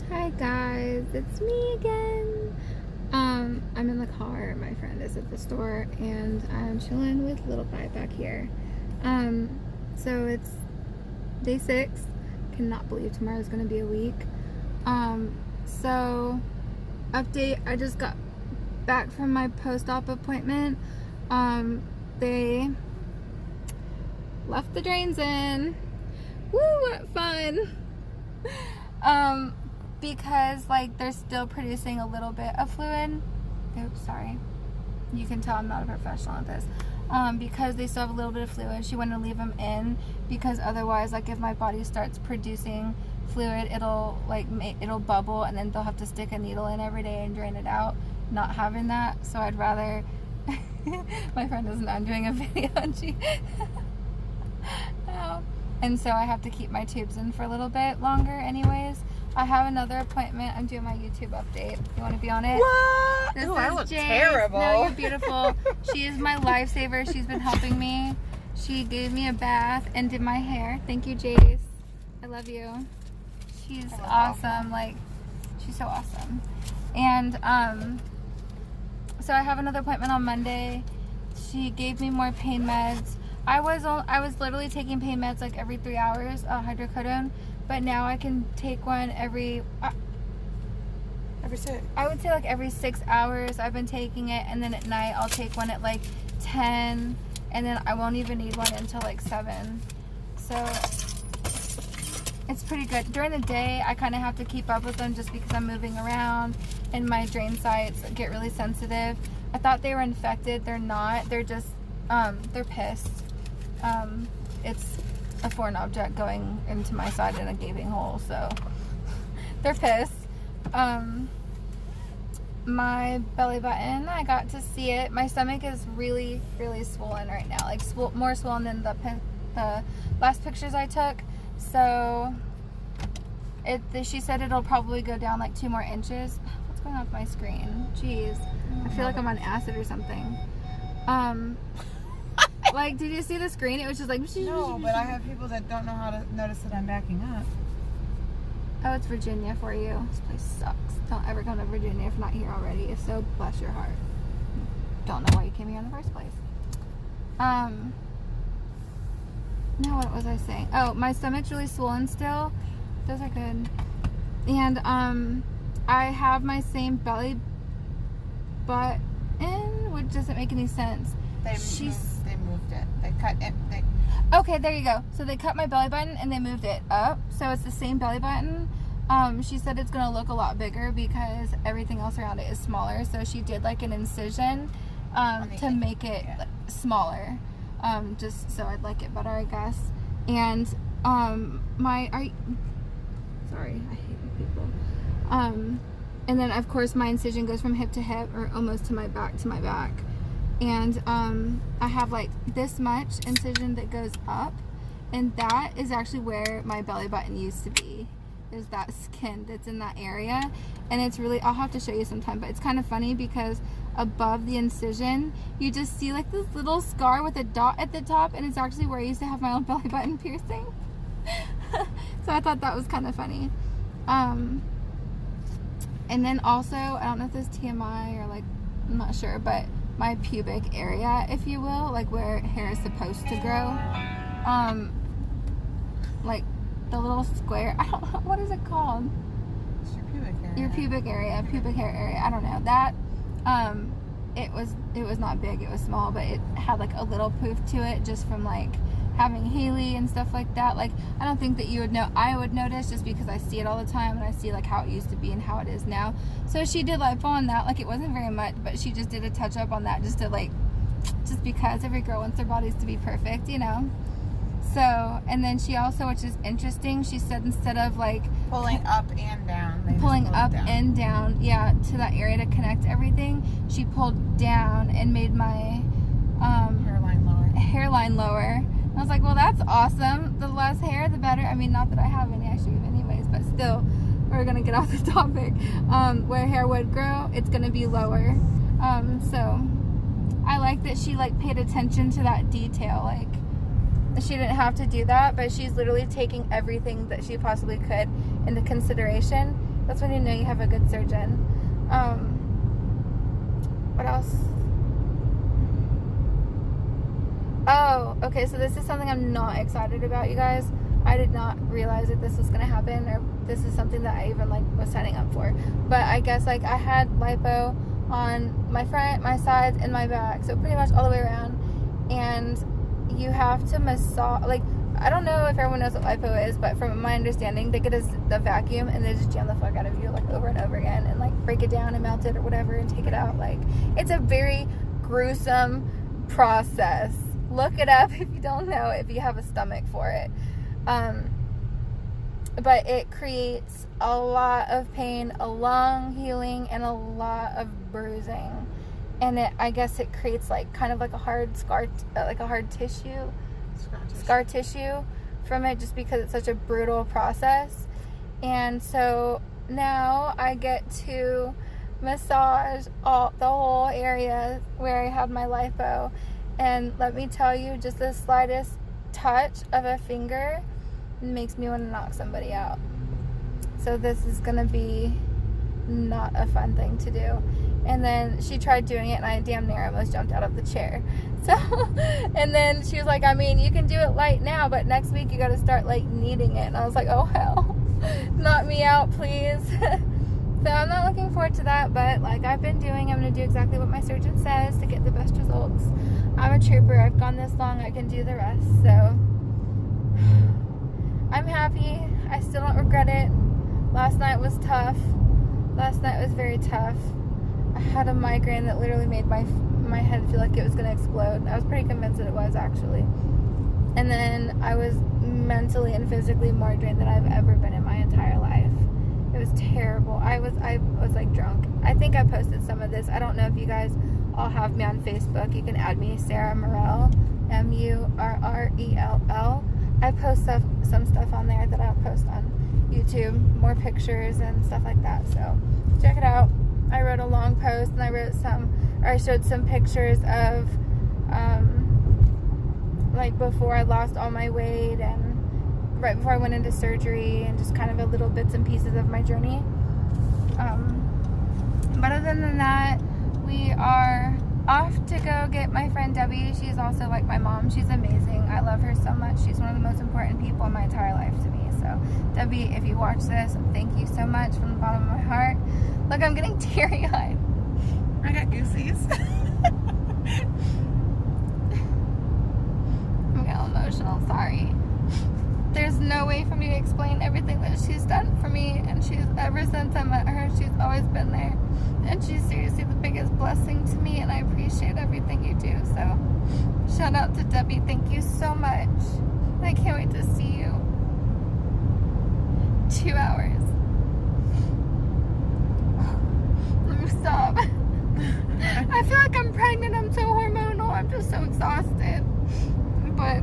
Hi guys, it's me again. I'm in the car. My friend is at the store, and I'm chilling with little Five back here. So it's day 6. Cannot believe tomorrow's gonna be a week. So update. I just got back from my post-op appointment. They left the drains in. Woo! What fun! Because like they're still producing a little bit of fluid. Oops, sorry. You can tell I'm not a professional at this. Because they still have a little bit of fluid, she wanted to leave them in because otherwise, like if my body starts producing fluid, it'll like it'll bubble, and then they'll have to stick a needle in every day and drain it out. Not having that, so I'd rather. My friend doesn't know I'm doing a video, and she. Oh. And so I have to keep my tubes in for a little bit longer anyways. I have another appointment. I'm doing my YouTube update. You want to be on it? What? This Ooh, I is look Jane. terrible. No, you're beautiful. She is my lifesaver. She's been helping me. She gave me a bath and did my hair. Thank you, Jace. I love you. She's awesome. Like, she's so awesome. And so I have another appointment on Monday. She gave me more pain meds. I was literally taking pain meds like every 3 hours, hydrocodone, but now I can take one every 6. I would say like every 6 hours I've been taking it, and then at night I'll take one at like 10, and then I won't even need one until like 7. So it's pretty good. During the day I kind of have to keep up with them just because I'm moving around and my drain sites get really sensitive. I thought they were infected. They're not. They're just they're pissed. It's a foreign object going into my side in a gaping hole, so they're pissed. My belly button, I got to see it. My stomach is really, really swollen right now, like more swollen than the last pictures I took. So she said it'll probably go down like 2 more inches. What's going on with my screen? Jeez, I feel like I'm on acid or something. Like, did you see the screen? It was just like... No, but I have people that don't know how to notice that I'm backing up. Oh, it's Virginia for you. This place sucks. Don't ever come to Virginia if not here already. If so, bless your heart. Don't know why you came here in the first place. Now what was I saying? Oh, my stomach's really swollen still. Those are good. And, I have my same belly button, which doesn't make any sense. They moved it. They cut it. Okay, there you go. So they cut my belly button and they moved it up. So it's the same belly button. She said it's going to look a lot bigger because everything else around it is smaller. So she did like an incision to make it smaller. Just so I'd like it better, I guess. And sorry, I hate people. And then of course my incision goes from hip to hip, or almost to my back to my back. And I have like this much incision that goes up, and that is actually where my belly button used to be. There's that skin that's in that area, and it's really, I'll have to show you sometime, but it's kind of funny because above the incision you just see like this little scar with a dot at the top, and it's actually where I used to have my own belly button piercing. So I thought that was kind of funny. And then also, I don't know if this is TMI or like, I'm not sure, but my pubic area, if you will, like where hair is supposed to grow, like the little square, I don't know, what is it called? It's your pubic area. Your pubic area, pubic hair area, I don't know. That, it was not big, it was small, but it had like a little poof to it just from like having Haley and stuff like that. Like, I don't think that you would know, I would notice just because I see it all the time, and I see like how it used to be and how it is now. So she did lipo on that. Like, it wasn't very much, but she just did a touch up on that just to like, just because every girl wants their bodies to be perfect, you know. So, and then she also, which is interesting, she said instead of like pulling up and down, pulling up and down, yeah, to that area to connect everything, she pulled down and made my hairline lower. I was like, well, that's awesome. The less hair, the better. I mean, not that I have any, I shave anyways, but still, we're going to get off the topic. Where hair would grow, it's going to be lower. So I like that she like paid attention to that detail. Like, she didn't have to do that, but she's literally taking everything that she possibly could into consideration. That's when you know you have a good surgeon. What else? Oh, okay, so this is something I'm not excited about, you guys. I did not realize that this was going to happen, or this is something that I even, like, was signing up for. But I guess, like, I had lipo on my front, my sides, and my back, so pretty much all the way around. And you have to massage, like, I don't know if everyone knows what lipo is, but from my understanding, they get the vacuum and they just jam the fuck out of you, like, over and over again, and, like, break it down and melt it or whatever and take it out. Like, it's a very gruesome process. Look it up if you don't know, if you have a stomach for it. But it creates a lot of pain, a long healing, and a lot of bruising. And I guess it creates, like, kind of like a hard scar, like a hard tissue. Scar tissue from it, just because it's such a brutal process. And so now I get to massage the whole area where I had my lipo, and let me tell you, just the slightest touch of a finger makes me want to knock somebody out. So this is gonna be not a fun thing to do. And then she tried doing it, and I damn near almost jumped out of the chair. So, and then she was like, I mean, you can do it light now, but next week you got to start, like, kneading it. And I was like, oh hell, knock me out, please. So I'm not looking forward to that, but like I've been doing, I'm going to do exactly what my surgeon says to get the best results. I'm a trooper. I've gone this long. I can do the rest. So I'm happy. I still don't regret it. Last night was tough. Last night was very tough. I had a migraine that literally made my head feel like it was going to explode. I was pretty convinced that it was, actually. And then I was mentally and physically more drained than I've ever been in my entire life. It was terrible. I was like drunk. I think I posted some of this. I don't know if you guys all have me on Facebook. You can add me, Sarah Murrell, Murrell. I post some stuff on there that I'll post on YouTube, more pictures and stuff like that. So check it out. I wrote a long post, and I showed some pictures of like before I lost all my weight and right before I went into surgery, and just kind of a little bits and pieces of my journey. But other than that, we are off to go get my friend Debbie. She's also like my mom. She's amazing. I love her so much. She's one of the most important people in my entire life to me. So Debbie, if you watch this, thank you so much from the bottom of my heart. Look, I'm getting teary-eyed. I got goosies. I'm getting emotional, sorry. There's no way for me to explain everything that she's done for me, and ever since I met her, she's always been there. And she's seriously the biggest blessing to me, and I appreciate everything you do. So, shout out to Debbie. Thank you so much. I can't wait to see you. 2 hours. Let me stop. I feel like I'm pregnant. I'm so hormonal. I'm just so exhausted. But